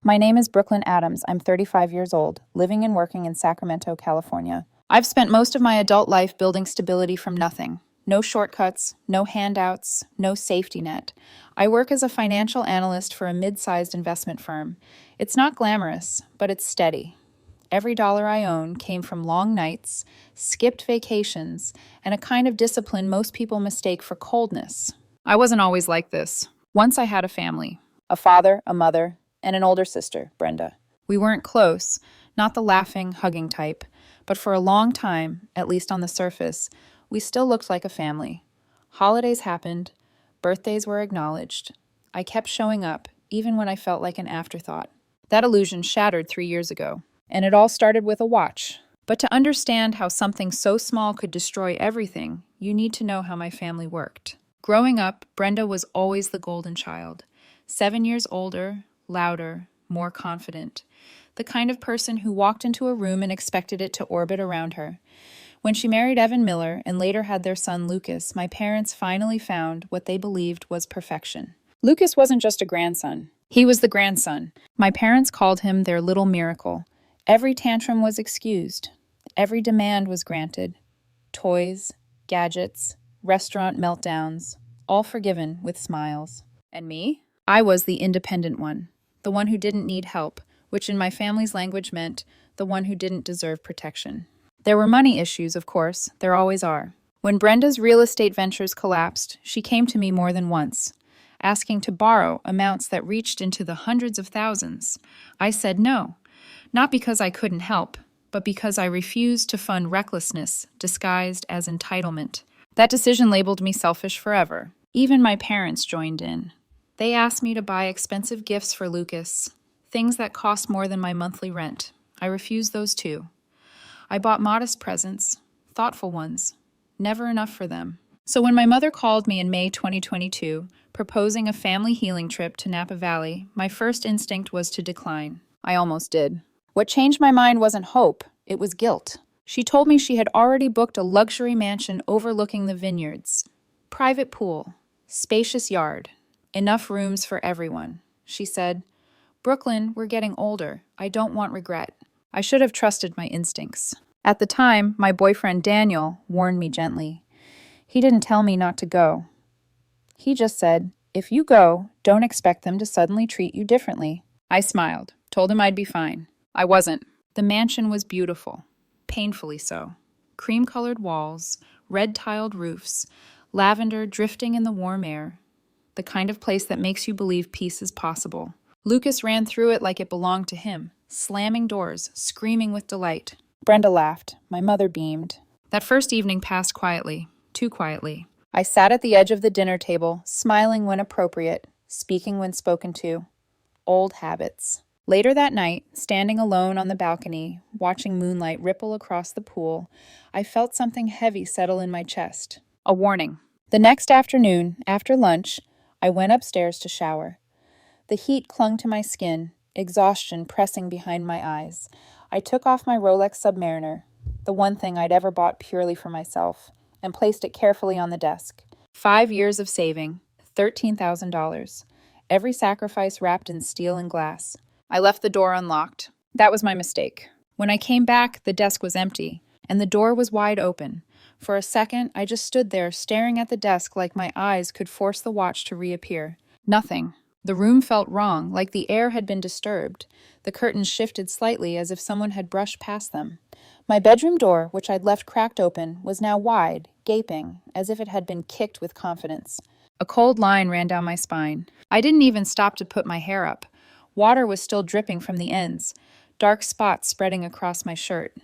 My name is Brooklyn Adams. I'm 35 years old, living and working in Sacramento, California. I've spent most of my adult life building stability from nothing. No shortcuts, no handouts, no safety net. I work as a financial analyst for a mid-sized investment firm. It's not glamorous, but it's steady. Every dollar I own came from long nights, skipped vacations, and a kind of discipline most people mistake for coldness. I wasn't always like this. Once I had a family, a father, a mother, and an older sister, Brenda. We weren't close, not the laughing, hugging type, but for a long time, at least on the surface, we still looked like a family. Holidays happened, birthdays were acknowledged. I kept showing up, even when I felt like an afterthought. That illusion shattered 3 years ago, and it all started with a watch. But to understand how something so small could destroy everything, you need to know how my family worked. Growing up, Brenda was always the golden child. 7 years older, louder, more confident. The kind of person who walked into a room and expected it to orbit around her. When she married Evan Miller and later had their son Lucas, my parents finally found what they believed was perfection. Lucas wasn't just a grandson. He was the grandson. My parents called him their little miracle. Every tantrum was excused. Every demand was granted. Toys, gadgets, restaurant meltdowns, all forgiven with smiles. And me? I was the independent one, the one who didn't need help, which in my family's language meant the one who didn't deserve protection. There were money issues, of course, there always are. When Brenda's real estate ventures collapsed, she came to me more than once, asking to borrow amounts that reached into the hundreds of thousands. I said no, not because I couldn't help, but because I refused to fund recklessness disguised as entitlement. That decision labeled me selfish forever. Even my parents joined in. They asked me to buy expensive gifts for Lucas, things that cost more than my monthly rent. I refused those too. I bought modest presents, thoughtful ones, never enough for them. So when my mother called me in May 2022, proposing a family healing trip to Napa Valley, my first instinct was to decline. I almost did. What changed my mind wasn't hope, it was guilt. She told me she had already booked a luxury mansion overlooking the vineyards. Private pool, spacious yard, enough rooms for everyone. She said, "Brooklyn, we're getting older. I don't want regret." I should have trusted my instincts. At the time, my boyfriend Daniel warned me gently. He didn't tell me not to go. He just said, "If you go, don't expect them to suddenly treat you differently." I smiled, told him I'd be fine. I wasn't. The mansion was beautiful, painfully so. Cream-colored walls, red-tiled roofs, lavender drifting in the warm air. The kind of place that makes you believe peace is possible. Lucas ran through it like it belonged to him, slamming doors, screaming with delight. Brenda laughed. My mother beamed. That first evening passed quietly, too quietly. I sat at the edge of the dinner table, smiling when appropriate, speaking when spoken to. Old habits. Later that night, standing alone on the balcony, watching moonlight ripple across the pool, I felt something heavy settle in my chest. A warning. The next afternoon, after lunch, I went upstairs to shower. The heat clung to my skin, exhaustion pressing behind my eyes. I took off my Rolex Submariner, the one thing I'd ever bought purely for myself, and placed it carefully on the desk. 5 years of saving, $13,000. Every sacrifice wrapped in steel and glass. I left the door unlocked. That was my mistake. When I came back, the desk was empty, and the door was wide open. For a second, I just stood there, staring at the desk like my eyes could force the watch to reappear. Nothing. The room felt wrong, like the air had been disturbed. The curtains shifted slightly as if someone had brushed past them. My bedroom door, which I'd left cracked open, was now wide, gaping, as if it had been kicked with confidence. A cold line ran down my spine. I didn't even stop to put my hair up. Water was still dripping from the ends, dark spots spreading across my shirt.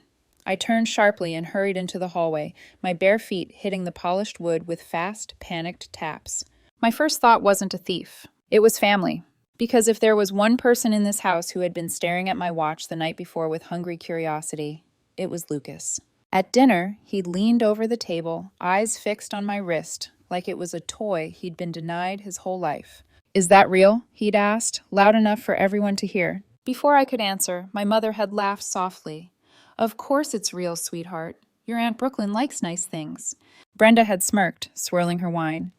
I turned sharply and hurried into the hallway, my bare feet hitting the polished wood with fast, panicked taps. My first thought wasn't a thief. It was family. Because if there was one person in this house who had been staring at my watch the night before with hungry curiosity, it was Lucas. At dinner, he'd leaned over the table, eyes fixed on my wrist, like it was a toy he'd been denied his whole life. "Is that real?" he'd asked, loud enough for everyone to hear. Before I could answer, my mother had laughed softly. "Of course it's real, sweetheart. Your Aunt Brooklyn likes nice things." Brenda had smirked, swirling her wine.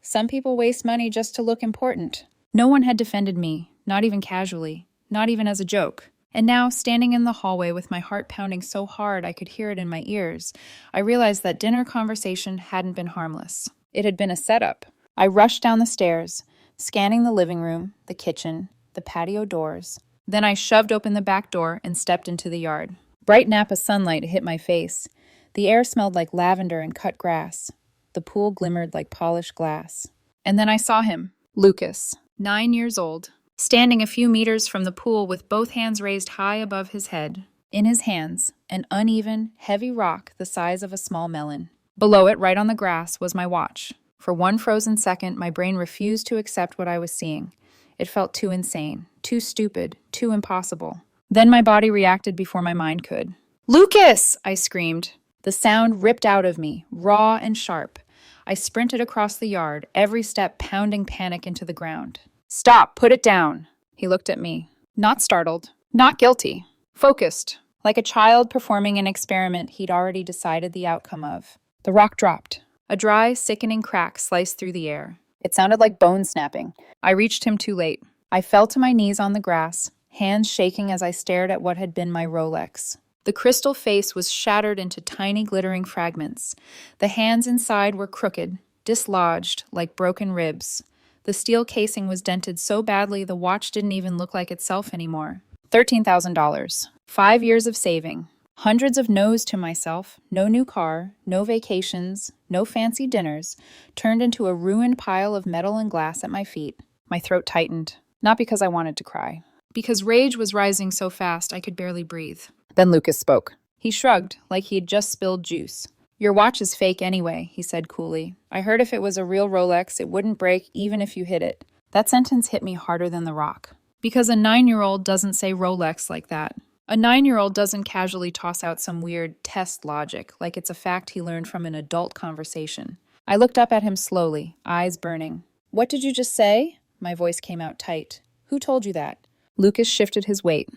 Some people waste money just to look important. No one had defended me, not even casually. not even as a joke. And now, standing in the hallway with my heart pounding so hard I could hear it in my ears, I realized that dinner conversation hadn't been harmless. It had been a setup. I rushed down the stairs, scanning the living room, the kitchen, the patio doors. Then I shoved open the back door and stepped into the yard. Bright Napa sunlight hit my face. The air smelled like lavender and cut grass. The pool glimmered like polished glass. And then I saw him, Lucas, 9 years old, standing a few meters from the pool with both hands raised high above his head. In his hands, an uneven, heavy rock the size of a small melon. Below it, right on the grass, was my watch. For one frozen second, my brain refused to accept what I was seeing. It felt too insane, too stupid, too impossible. Then my body reacted before my mind could. "Lucas!" I screamed. The sound ripped out of me, raw and sharp. I sprinted across the yard, every step pounding panic into the ground. "Stop! Put it down!" He looked at me. Not startled, not guilty. Focused, like a child performing an experiment he'd already decided the outcome of. The rock dropped. A dry, sickening crack sliced through the air. It sounded like bone snapping. I reached him too late. I fell to my knees on the grass, hands shaking as I stared at what had been my Rolex. The crystal face was shattered into tiny glittering fragments. The hands inside were crooked, dislodged like broken ribs. The steel casing was dented so badly the watch didn't even look like itself anymore. $13,000. 5 years of saving. Hundreds of no's to myself, no new car, no vacations, no fancy dinners, turned into a ruined pile of metal and glass at my feet. My throat tightened, not because I wanted to cry, because rage was rising so fast I could barely breathe. Then Lucas spoke. He shrugged, like he had just spilled juice. "Your watch is fake anyway," he said coolly. "I heard if it was a real Rolex, it wouldn't break even if you hit it." That sentence hit me harder than the rock. Because a 9-year-old doesn't say Rolex like that. A 9-year-old doesn't casually toss out some weird test logic like it's a fact he learned from an adult conversation. I looked up at him slowly, eyes burning. "What did you just say?" My voice came out tight. "Who told you that?" Lucas shifted his weight.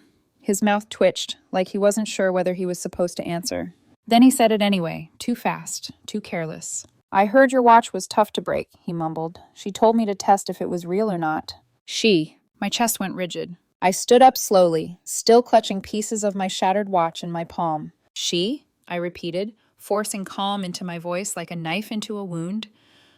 His mouth twitched, like he wasn't sure whether he was supposed to answer. Then he said it anyway, too fast, too careless. "I heard your watch was tough to break," he mumbled. "She told me to test if it was real or not." She. My chest went rigid. I stood up slowly, still clutching pieces of my shattered watch in my palm. "She?" I repeated, forcing calm into my voice like a knife into a wound.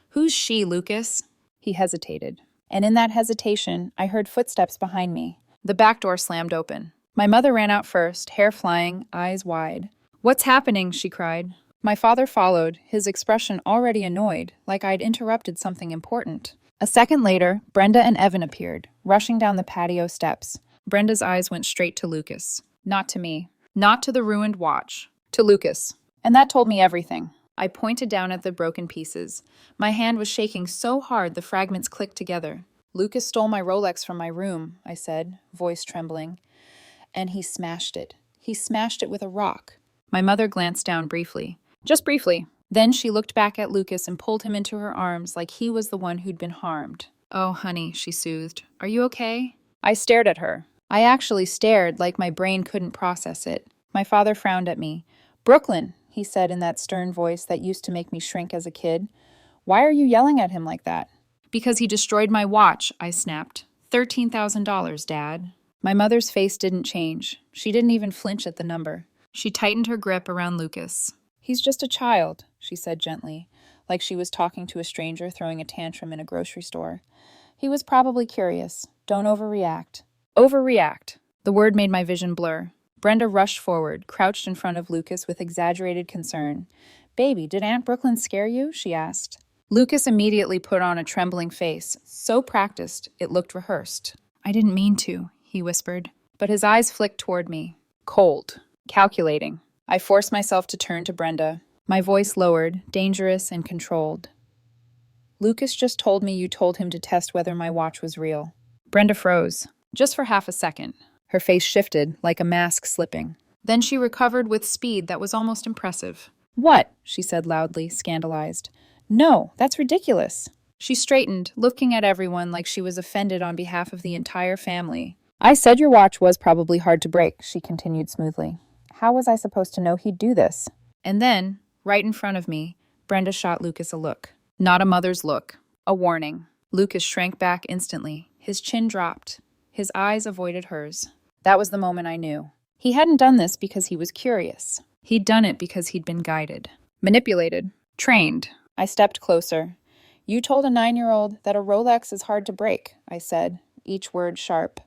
"Who's she, Lucas?" He hesitated. And in that hesitation, I heard footsteps behind me. The back door slammed open. My mother ran out first, hair flying, eyes wide. "What's happening?" she cried. My father followed, his expression already annoyed, like I'd interrupted something important. A second later, Brenda and Evan appeared, rushing down the patio steps. Brenda's eyes went straight to Lucas. Not to me. Not to the ruined watch. To Lucas. And that told me everything. I pointed down at the broken pieces. My hand was shaking so hard the fragments clicked together. "Lucas stole my Rolex from my room," I said, voice trembling. "And he smashed it. He smashed it with a rock." My mother glanced down briefly. Just briefly. Then she looked back at Lucas and pulled him into her arms like he was the one who'd been harmed. "Oh, honey," she soothed. "Are you okay?" I stared at her. I actually stared like my brain couldn't process it. My father frowned at me. "Brooklyn," he said in that stern voice that used to make me shrink as a kid. "Why are you yelling at him like that?" "Because he destroyed my watch," I snapped. $13,000, Dad." My mother's face didn't change. She didn't even flinch at the number. She tightened her grip around Lucas. "He's just a child," she said gently, like she was talking to a stranger throwing a tantrum in a grocery store. "He was probably curious. Don't overreact." Overreact. The word made my vision blur. Brenda rushed forward, crouched in front of Lucas with exaggerated concern. "Baby, did Aunt Brooklyn scare you?" she asked. Lucas immediately put on a trembling face, so practiced it looked rehearsed. "I didn't mean to," he whispered, but his eyes flicked toward me. Cold. Calculating. I forced myself to turn to Brenda. My voice lowered, dangerous and controlled. "Lucas just told me you told him to test whether my watch was real." Brenda froze, just for half a second. Her face shifted, like a mask slipping. Then she recovered with speed that was almost impressive. "What?" she said loudly, scandalized. "No, that's ridiculous." She straightened, looking at everyone like she was offended on behalf of the entire family. "I said your watch was probably hard to break," she continued smoothly. "How was I supposed to know he'd do this?" And then, right in front of me, Brenda shot Lucas a look. Not a mother's look. A warning. Lucas shrank back instantly. His chin dropped. His eyes avoided hers. That was the moment I knew. He hadn't done this because he was curious. He'd done it because he'd been guided, manipulated, trained. I stepped closer. You told a 9-year-old that a Rolex is hard to break, I said, each word sharp.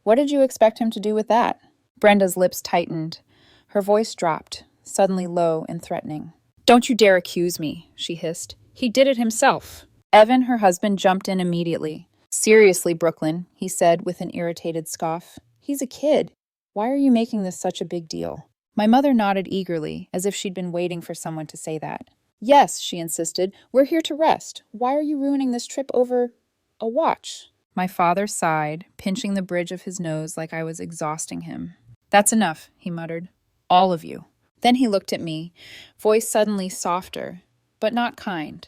What did you expect him to do with that? Brenda's lips tightened. Her voice dropped, suddenly low and threatening. Don't you dare accuse me, she hissed. He did it himself. Evan, her husband, jumped in immediately. Seriously, Brooklyn, he said with an irritated scoff. He's a kid. Why are you making this such a big deal? My mother nodded eagerly, as if she'd been waiting for someone to say that. Yes, she insisted. We're here to rest. Why are you ruining this trip over a watch? My father sighed, pinching the bridge of his nose like I was exhausting him. That's enough, he muttered. All of you. Then he looked at me, voice suddenly softer, but not kind.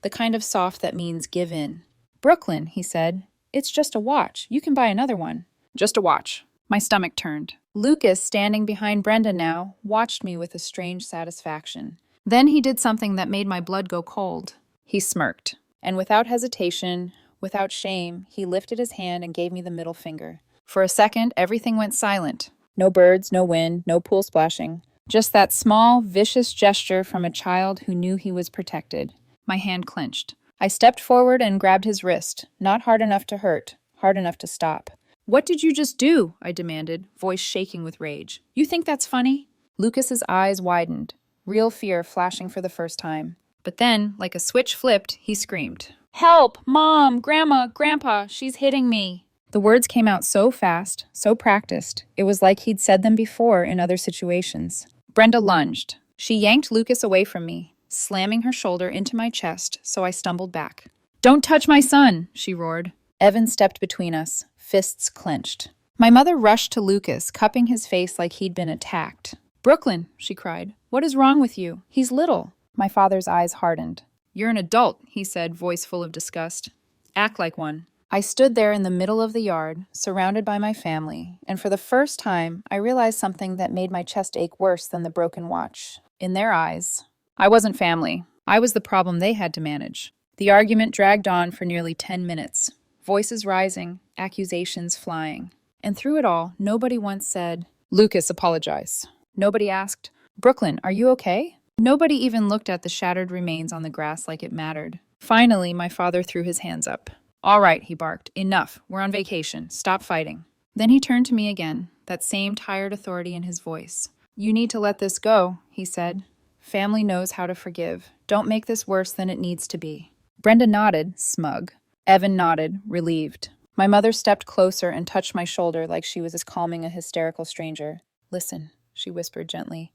The kind of soft that means give in. Brooklyn, he said. It's just a watch. You can buy another one. Just a watch. My stomach turned. Lucas, standing behind Brenda now, watched me with a strange satisfaction. Then he did something that made my blood go cold. He smirked. And without hesitation, without shame, he lifted his hand and gave me the middle finger. For a second, everything went silent. No birds, no wind, no pool splashing. Just that small, vicious gesture from a child who knew he was protected. My hand clenched. I stepped forward and grabbed his wrist, not hard enough to hurt, hard enough to stop. What did you just do? I demanded, voice shaking with rage. You think that's funny? Lucas's eyes widened, real fear flashing for the first time. But then, like a switch flipped, he screamed. Help! Mom! Grandma! Grandpa! She's hitting me! The words came out so fast, so practiced, it was like he'd said them before in other situations. Brenda lunged. She yanked Lucas away from me, slamming her shoulder into my chest, so I stumbled back. Don't touch my son, she roared. Evan stepped between us, fists clenched. My mother rushed to Lucas, cupping his face like he'd been attacked. Brooklyn, she cried, what is wrong with you? He's little. My father's eyes hardened. You're an adult, he said, voice full of disgust. Act like one. I stood there in the middle of the yard, surrounded by my family, and for the first time, I realized something that made my chest ache worse than the broken watch. In their eyes, I wasn't family. I was the problem they had to manage. The argument dragged on for nearly 10 minutes, voices rising, accusations flying. And through it all, nobody once said, Lucas, apologize. Nobody asked, Brooklyn, are you okay? Nobody even looked at the shattered remains on the grass like it mattered. Finally, my father threw his hands up. All right, he barked. Enough. We're on vacation. Stop fighting. Then he turned to me again, that same tired authority in his voice. You need to let this go, he said. Family knows how to forgive. Don't make this worse than it needs to be. Brenda nodded, smug. Evan nodded, relieved. My mother stepped closer and touched my shoulder like she was calming a hysterical stranger. Listen, she whispered gently.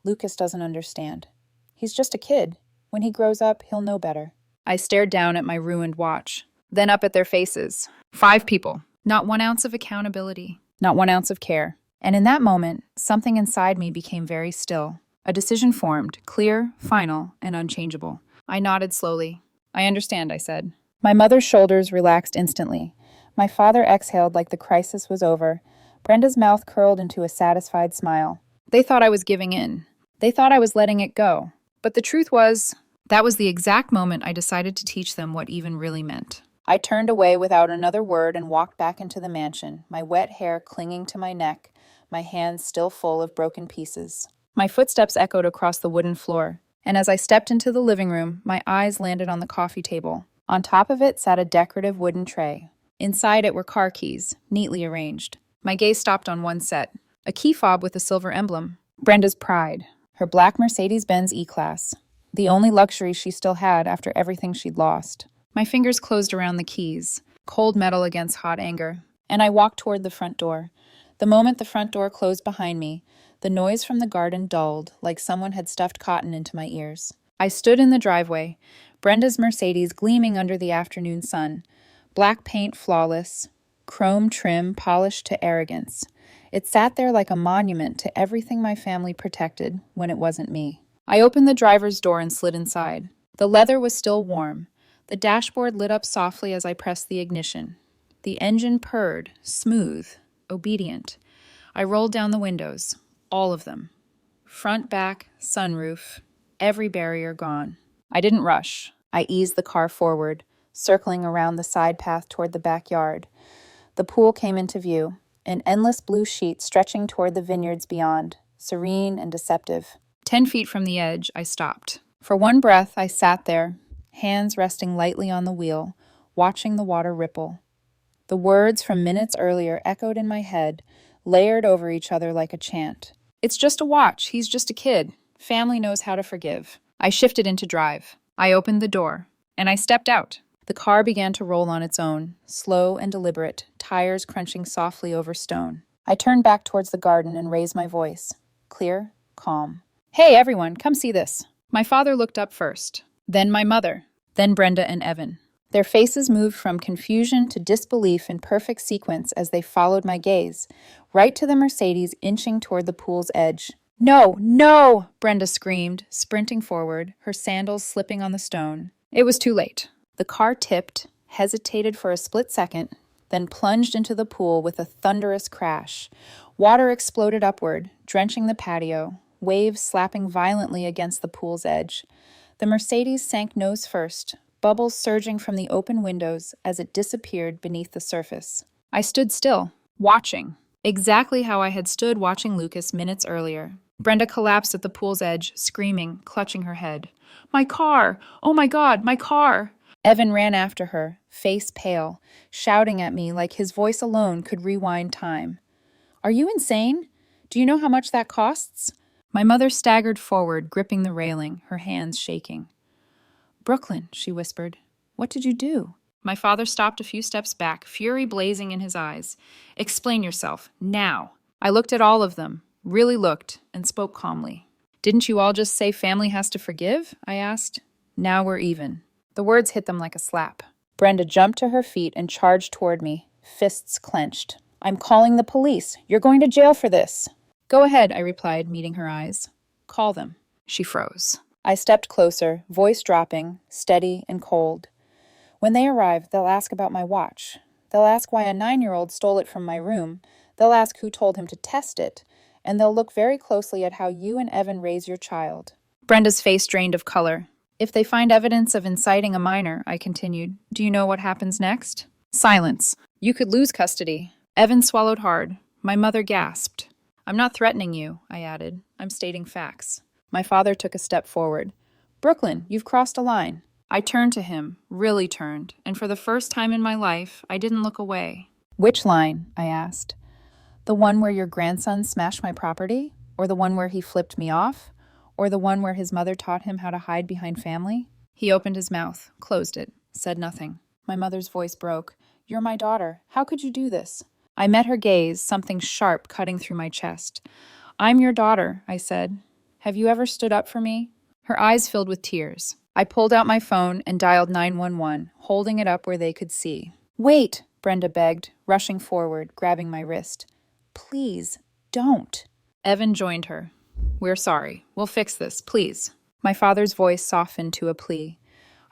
Lucas doesn't understand. He's just a kid. When he grows up, he'll know better. I stared down at my ruined watch. Then up at their faces. 5 people. Not 1 ounce of accountability. Not 1 ounce of care. And in that moment, something inside me became very still. A decision formed, clear, final, and unchangeable. I nodded slowly. I understand, I said. My mother's shoulders relaxed instantly. My father exhaled like the crisis was over. Brenda's mouth curled into a satisfied smile. They thought I was giving in. They thought I was letting it go. But the truth was, that was the exact moment I decided to teach them what even really meant. I turned away without another word and walked back into the mansion, my wet hair clinging to my neck, my hands still full of broken pieces. My footsteps echoed across the wooden floor, and as I stepped into the living room, my eyes landed on the coffee table. On top of it sat a decorative wooden tray. Inside it were car keys, neatly arranged. My gaze stopped on one set, a key fob with a silver emblem. Brenda's pride, her black Mercedes-Benz E-Class, the only luxury she still had after everything she'd lost. My fingers closed around the keys, cold metal against hot anger, and I walked toward the front door. The moment the front door closed behind me, the noise from the garden dulled, like someone had stuffed cotton into my ears. I stood in the driveway, Brenda's Mercedes gleaming under the afternoon sun, black paint flawless, chrome trim polished to arrogance. It sat there like a monument to everything my family protected when it wasn't me. I opened the driver's door and slid inside. The leather was still warm. The dashboard lit up softly as I pressed the ignition. The engine purred, smooth, obedient. I rolled down the windows, all of them. Front, back, sunroof, every barrier gone. I didn't rush. I eased the car forward, circling around the side path toward the backyard. The pool came into view, an endless blue sheet stretching toward the vineyards beyond, serene and deceptive. 10 feet from the edge, I stopped. For one breath, I sat there, hands resting lightly on the wheel, watching the water ripple. The words from minutes earlier echoed in my head, layered over each other like a chant. It's just a watch. He's just a kid. Family knows how to forgive. I shifted into drive. I opened the door, and I stepped out. The car began to roll on its own, slow and deliberate, tires crunching softly over stone. I turned back towards the garden and raised my voice. Clear, calm. Hey, everyone, come see this. My father looked up first, then my mother, then Brenda and Evan. Their faces moved from confusion to disbelief in perfect sequence as they followed my gaze, right to the Mercedes inching toward the pool's edge. No, no, Brenda screamed, sprinting forward, her sandals slipping on the stone. It was too late. The car tipped, hesitated for a split second, then plunged into the pool with a thunderous crash. Water exploded upward, drenching the patio, waves slapping violently against the pool's edge. The Mercedes sank nose first, bubbles surging from the open windows as it disappeared beneath the surface. I stood still, watching, exactly how I had stood watching Lucas minutes earlier. Brenda collapsed at the pool's edge, screaming, clutching her head. My car! Oh my God, my car! Evan ran after her, face pale, shouting at me like his voice alone could rewind time. Are you insane? Do you know how much that costs? My mother staggered forward, gripping the railing, her hands shaking. Brooklyn, she whispered. What did you do? My father stopped a few steps back, fury blazing in his eyes. Explain yourself, now. I looked at all of them, really looked, and spoke calmly. Didn't you all just say family has to forgive? I asked. Now we're even. The words hit them like a slap. Brenda jumped to her feet and charged toward me, fists clenched. I'm calling the police. You're going to jail for this. Go ahead, I replied, meeting her eyes. Call them. She froze. I stepped closer, voice dropping, steady and cold. When they arrive, they'll ask about my watch. They'll ask why a 9-year-old stole it from my room. They'll ask who told him to test it. And they'll look very closely at how you and Evan raise your child. Brenda's face drained of color. If they find evidence of inciting a minor, I continued, do you know what happens next? Silence. You could lose custody. Evan swallowed hard. My mother gasped. I'm not threatening you, I added. I'm stating facts. My father took a step forward. Brooklyn, you've crossed a line. I turned to him, really turned, and for the first time in my life, I didn't look away. Which line? I asked. The one where your grandson smashed my property? Or the one where he flipped me off? Or the one where his mother taught him how to hide behind family? He opened his mouth, closed it, said nothing. My mother's voice broke. You're my daughter. How could you do this? I met her gaze, something sharp cutting through my chest. I'm your daughter, I said. Have you ever stood up for me? Her eyes filled with tears. I pulled out my phone and dialed 911, holding it up where they could see. Wait, Brenda begged, rushing forward, grabbing my wrist. Please, don't. Evan joined her. We're sorry. We'll fix this, please. My father's voice softened to a plea.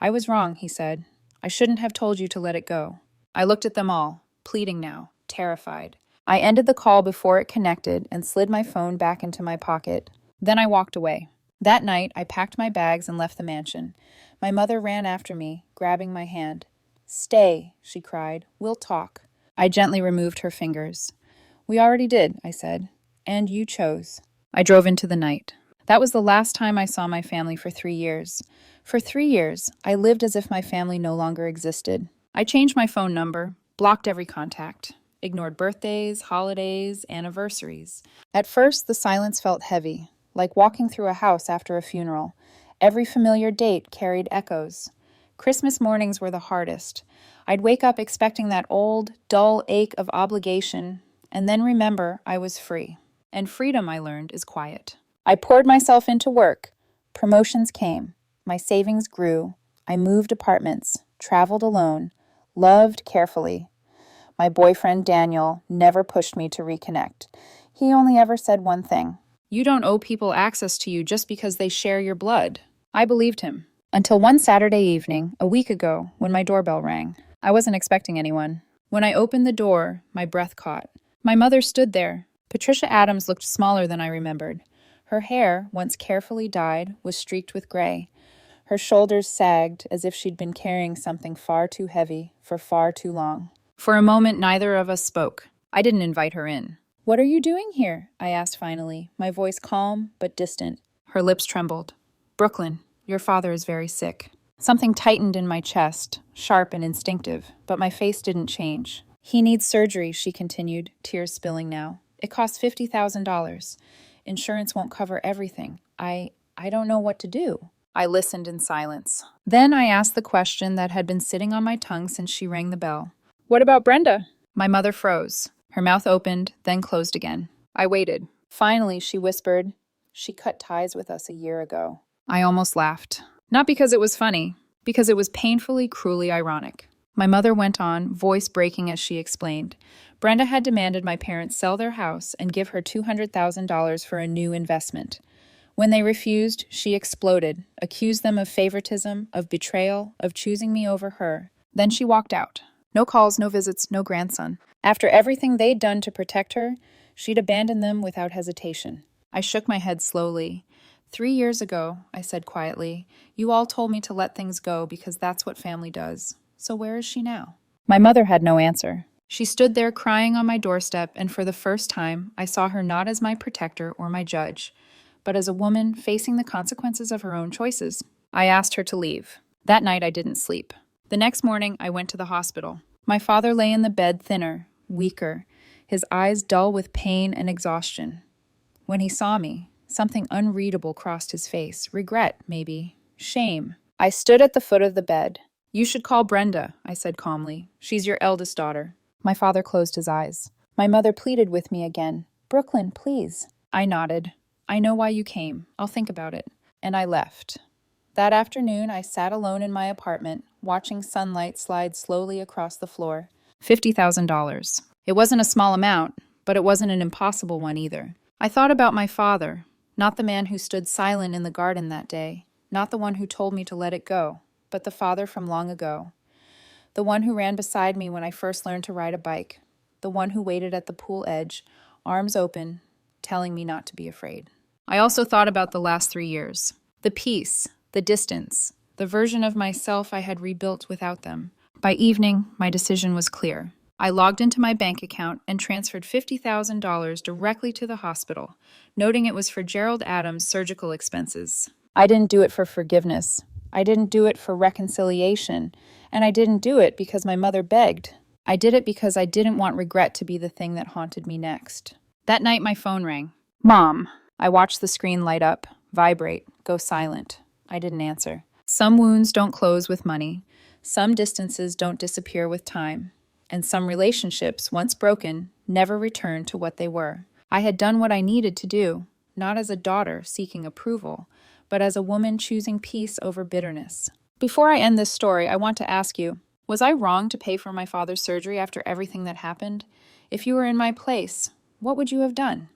I was wrong, he said. I shouldn't have told you to let it go. I looked at them all, pleading now, terrified. I ended the call before it connected and slid my phone back into my pocket. Then I walked away. That night, I packed my bags and left the mansion. My mother ran after me, grabbing my hand. Stay, she cried. We'll talk. I gently removed her fingers. We already did, I said. And you chose. I drove into the night. That was the last time I saw my family for 3 years. For 3 years, I lived as if my family no longer existed. I changed my phone number, blocked every contact, ignored birthdays, holidays, anniversaries. At first, the silence felt heavy, like walking through a house after a funeral. Every familiar date carried echoes. Christmas mornings were the hardest. I'd wake up expecting that old, dull ache of obligation, and then remember I was free. And freedom, I learned, is quiet. I poured myself into work. Promotions came. My savings grew. I moved apartments, traveled alone, loved carefully. My boyfriend, Daniel, never pushed me to reconnect. He only ever said one thing. You don't owe people access to you just because they share your blood. I believed him. Until one Saturday evening, a week ago, when my doorbell rang. I wasn't expecting anyone. When I opened the door, my breath caught. My mother stood there. Patricia Adams looked smaller than I remembered. Her hair, once carefully dyed, was streaked with gray. Her shoulders sagged as if she'd been carrying something far too heavy for far too long. For a moment, neither of us spoke. I didn't invite her in. "What are you doing here?" I asked finally, my voice calm but distant. Her lips trembled. "Brooklyn, your father is very sick." Something tightened in my chest, sharp and instinctive, but my face didn't change. "He needs surgery," she continued, tears spilling now. "It costs $50,000. Insurance won't cover everything. I don't know what to do." I listened in silence. Then I asked the question that had been sitting on my tongue since she rang the bell. "What about Brenda?" My mother froze. Her mouth opened, then closed again. I waited. Finally, she whispered, "She cut ties with us a year ago." I almost laughed. Not because it was funny, because it was painfully, cruelly ironic. My mother went on, voice breaking as she explained. Brenda had demanded my parents sell their house and give her $200,000 for a new investment. When they refused, she exploded, accused them of favoritism, of betrayal, of choosing me over her. Then she walked out. No calls, no visits, no grandson. After everything they'd done to protect her, she'd abandoned them without hesitation. I shook my head slowly. 3 years ago, I said quietly, you all told me to let things go because that's what family does. So where is she now? My mother had no answer. She stood there crying on my doorstep, and for the first time, I saw her not as my protector or my judge, but as a woman facing the consequences of her own choices. I asked her to leave. That night, I didn't sleep. The next morning, I went to the hospital. My father lay in the bed thinner, weaker, his eyes dull with pain and exhaustion. When he saw me, something unreadable crossed his face. Regret, maybe. Shame. I stood at the foot of the bed. "You should call Brenda," I said calmly. "She's your eldest daughter." My father closed his eyes. My mother pleaded with me again. "Brooklyn, please." I nodded. "I know why you came. I'll think about it." And I left. That afternoon, I sat alone in my apartment, watching sunlight slide slowly across the floor. $50,000. It wasn't a small amount, but it wasn't an impossible one either. I thought about my father, not the man who stood silent in the garden that day, not the one who told me to let it go, but the father from long ago. The one who ran beside me when I first learned to ride a bike. The one who waited at the pool edge, arms open, telling me not to be afraid. I also thought about the last 3 years. The peace, the distance, the version of myself I had rebuilt without them. By evening, my decision was clear. I logged into my bank account and transferred $50,000 directly to the hospital, noting it was for Gerald Adams' surgical expenses. I didn't do it for forgiveness. I didn't do it for reconciliation. And I didn't do it because my mother begged. I did it because I didn't want regret to be the thing that haunted me next. That night, my phone rang. "Mom." I watched the screen light up, vibrate, go silent. I didn't answer. Some wounds don't close with money. Some distances don't disappear with time. And some relationships, once broken, never return to what they were. I had done what I needed to do, not as a daughter seeking approval, but as a woman choosing peace over bitterness. Before I end this story, I want to ask you, was I wrong to pay for my father's surgery after everything that happened? If you were in my place, what would you have done?